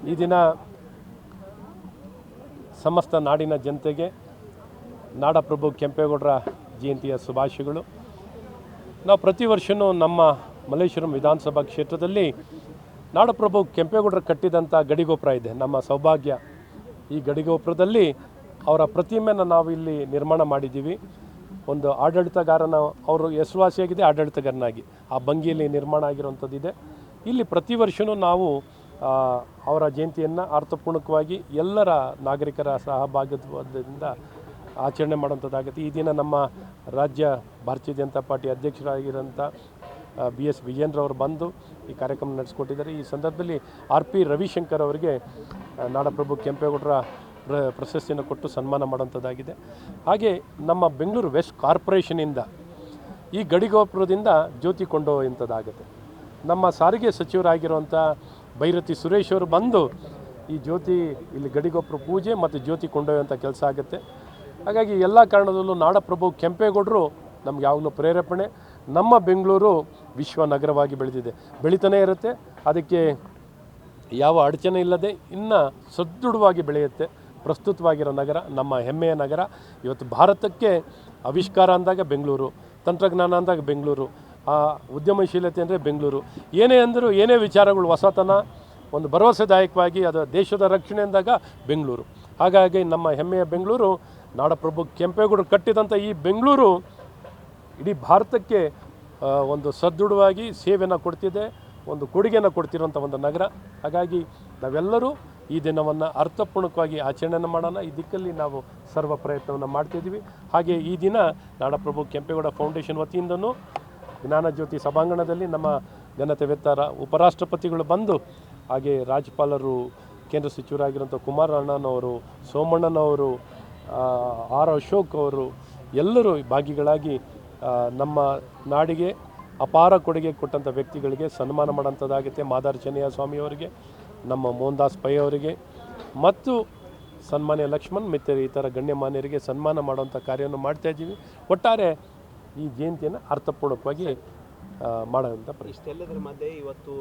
ಈ ದಿನ ಸಮಸ್ತ ನಾಡಿನ ಜನತೆಗೆ ನಾಡಪ್ರಭು ಕೆಂಪೇಗೌಡರ ಜಯಂತಿಯ ಶುಭಾಶಯಗಳು. ನಾವು ಪ್ರತಿ ವರ್ಷವೂ ನಮ್ಮ ಮಲ್ಲೇಶ್ವರಂ ವಿಧಾನಸಭಾ ಕ್ಷೇತ್ರದಲ್ಲಿ ನಾಡಪ್ರಭು ಕೆಂಪೇಗೌಡರು ಕಟ್ಟಿದಂಥ ಗಡಿಗೋಪುರ ಇದೆ, ನಮ್ಮ ಸೌಭಾಗ್ಯ. ಈ ಗಡಿಗೋಪುರದಲ್ಲಿ ಅವರ ಪ್ರತಿಮೆಯನ್ನು ನಾವು ಇಲ್ಲಿ ನಿರ್ಮಾಣ ಮಾಡಿದ್ದೀವಿ. ಒಂದು ಆಡಳಿತಗಾರನ ಅವರು ಹೆಸರುವಾಸಿಯಾಗಿದೆ, ಆಡಳಿತಗಾರನಾಗಿ ಆ ಭಂಗಿಯಲ್ಲಿ ನಿರ್ಮಾಣ ಆಗಿರುವಂಥದ್ದಿದೆ. ಇಲ್ಲಿ ಪ್ರತಿ ವರ್ಷವೂ ನಾವು ಅವರ ಜಯಂತಿಯನ್ನು ಅರ್ಥಪೂರ್ಣಕವಾಗಿ ಎಲ್ಲರ ನಾಗರಿಕರ ಸಹಭಾಗಿತ್ವದಿಂದ ಆಚರಣೆ ಮಾಡುವಂಥದ್ದಾಗುತ್ತೆ. ಈ ದಿನ ನಮ್ಮ ರಾಜ್ಯ ಭಾರತೀಯ ಜನತಾ ಪಾರ್ಟಿ ಅಧ್ಯಕ್ಷರಾಗಿರೋಂಥ BS ವಿಜೇಂದ್ರ ಬಂದು ಈ ಕಾರ್ಯಕ್ರಮ ನಡೆಸಿಕೊಟ್ಟಿದ್ದಾರೆ. ಈ ಸಂದರ್ಭದಲ್ಲಿ RP ರವಿಶಂಕರ್ ಅವರಿಗೆ ನಾಡಪ್ರಭು ಕೆಂಪೇಗೌಡರ ಪ್ರಶಸ್ತಿಯನ್ನು ಕೊಟ್ಟು ಸನ್ಮಾನ ಮಾಡುವಂಥದ್ದಾಗಿದೆ. ಹಾಗೆ ನಮ್ಮ ಬೆಂಗಳೂರು ವೆಸ್ಟ್ ಕಾರ್ಪೊರೇಷನಿಂದ ಈ ಗಡಿಗೋಪುರದಿಂದ ಜ್ಯೋತಿ ಕೊಂಡೊಯ್ಯುವಂಥದ್ದಾಗುತ್ತೆ. ನಮ್ಮ ಸಾರಿಗೆ ಸಚಿವರಾಗಿರುವಂಥ ಭೈರತಿ ಸುರೇಶ್ ಅವರು ಬಂದು ಈ ಜ್ಯೋತಿ ಇಲ್ಲಿ ಗಡಿಗೋಪುರ ಪೂಜೆ ಮತ್ತು ಜ್ಯೋತಿ ಕೊಂಡೊಯ್ಯುವಂಥ ಕೆಲಸ ಆಗುತ್ತೆ. ಹಾಗಾಗಿ ಎಲ್ಲ ಕಾರಣದಲ್ಲೂ ನಾಡಪ್ರಭು ಕೆಂಪೇಗೌಡರು ನಮ್ಗೆ ಯಾವಾಗಲೂ ಪ್ರೇರೇಪಣೆ. ನಮ್ಮ ಬೆಂಗಳೂರು ವಿಶ್ವ ನಗರವಾಗಿ ಬೆಳೀತಾನೆ ಇರುತ್ತೆ. ಅದಕ್ಕೆ ಯಾವ ಅಡಚಣೆ ಇಲ್ಲದೆ ಇನ್ನೂ ಸದೃಢವಾಗಿ ಬೆಳೆಯುತ್ತೆ. ಪ್ರಸ್ತುತವಾಗಿರೋ ನಗರ ನಮ್ಮ ಹೆಮ್ಮೆಯ ನಗರ. ಇವತ್ತು ಭಾರತಕ್ಕೆ ಆವಿಷ್ಕಾರ ಅಂದಾಗ ಬೆಂಗಳೂರು, ತಂತ್ರಜ್ಞಾನ ಅಂದಾಗ ಬೆಂಗಳೂರು, ಉದ್ಯಮಶೀಲತೆ ಅಂದರೆ ಬೆಂಗಳೂರು. ಏನೇ ಅಂದರೂ ಏನೇ ವಿಚಾರಗಳು ಹೊಸತನ ಒಂದು ಭರವಸೆದಾಯಕವಾಗಿ ಅದು ದೇಶದ ರಕ್ಷಣೆ ಅಂದಾಗ ಬೆಂಗಳೂರು. ಹಾಗಾಗಿ ನಮ್ಮ ಹೆಮ್ಮೆಯ ಬೆಂಗಳೂರು ನಾಡಪ್ರಭು ಕೆಂಪೇಗೌಡರು ಕಟ್ಟಿದಂಥ ಈ ಬೆಂಗಳೂರು ಇಡೀ ಭಾರತಕ್ಕೆ ಒಂದು ಸದೃಢವಾಗಿ ಸೇವೆಯನ್ನು ಕೊಡ್ತಿದೆ, ಒಂದು ಕೊಡುಗೆಯನ್ನು ಕೊಡ್ತಿರೋಂಥ ಒಂದು ನಗರ. ಹಾಗಾಗಿ ನಾವೆಲ್ಲರೂ ಈ ದಿನವನ್ನು ಅರ್ಥಪೂರ್ಣಕವಾಗಿ ಆಚರಣೆಯನ್ನು ಮಾಡೋಣ. ಈ ದಿಕ್ಕಲ್ಲಿ ನಾವು ಸರ್ವ ಪ್ರಯತ್ನವನ್ನು ಮಾಡ್ತಿದ್ದೀವಿ. ಹಾಗೆ ಈ ದಿನ ನಾಡಪ್ರಭು ಕೆಂಪೇಗೌಡ ಫೌಂಡೇಶನ್ ವತಿಯಿಂದನೂ ಜ್ಞಾನಜ್ಯೋತಿ ಸಭಾಂಗಣದಲ್ಲಿ ನಮ್ಮ ಘನತೆ ವೆತ್ತರ ಉಪರಾಷ್ಟ್ರಪತಿಗಳು ಬಂದು, ಹಾಗೆ ರಾಜ್ಯಪಾಲರು, ಕೇಂದ್ರ ಸಚಿವರಾಗಿರುವಂಥ ಕುಮಾರ ಅಣ್ಣನವರು, ಸೋಮಣ್ಣನವರು, R ಅಶೋಕ್ ಅವರು ಎಲ್ಲರೂ ಭಾಗಿಗಳಾಗಿ ನಮ್ಮ ನಾಡಿಗೆ ಅಪಾರ ಕೊಡುಗೆ ಕೊಟ್ಟಂಥ ವ್ಯಕ್ತಿಗಳಿಗೆ ಸನ್ಮಾನ ಮಾಡೋಂಥದ್ದಾಗುತ್ತೆ. ಮಾದಾರ ಚೆನ್ನಯ್ಯ ಸ್ವಾಮಿಯವರಿಗೆ, ನಮ್ಮ ಮೋಹನ್ದಾಸ್ ಪೈ ಅವರಿಗೆ ಮತ್ತು ಸನ್ಮಾನ್ಯ ಲಕ್ಷ್ಮಣ್ ಮಿತ್ತರ್ ಈ ಥರ ಗಣ್ಯಮಾನ್ಯರಿಗೆ ಸನ್ಮಾನ ಮಾಡುವಂಥ ಕಾರ್ಯವನ್ನು ಮಾಡ್ತಾಯಿದ್ದೀವಿ. ಒಟ್ಟಾರೆ ಈ ಜಯಂತಿಯನ್ನು ಅರ್ಥಪೂರ್ಣಕವಾಗಿ ಮಾಡೋಂಥ ಇಷ್ಟೆಲ್ಲದರ ಮಧ್ಯೆ ಇವತ್ತು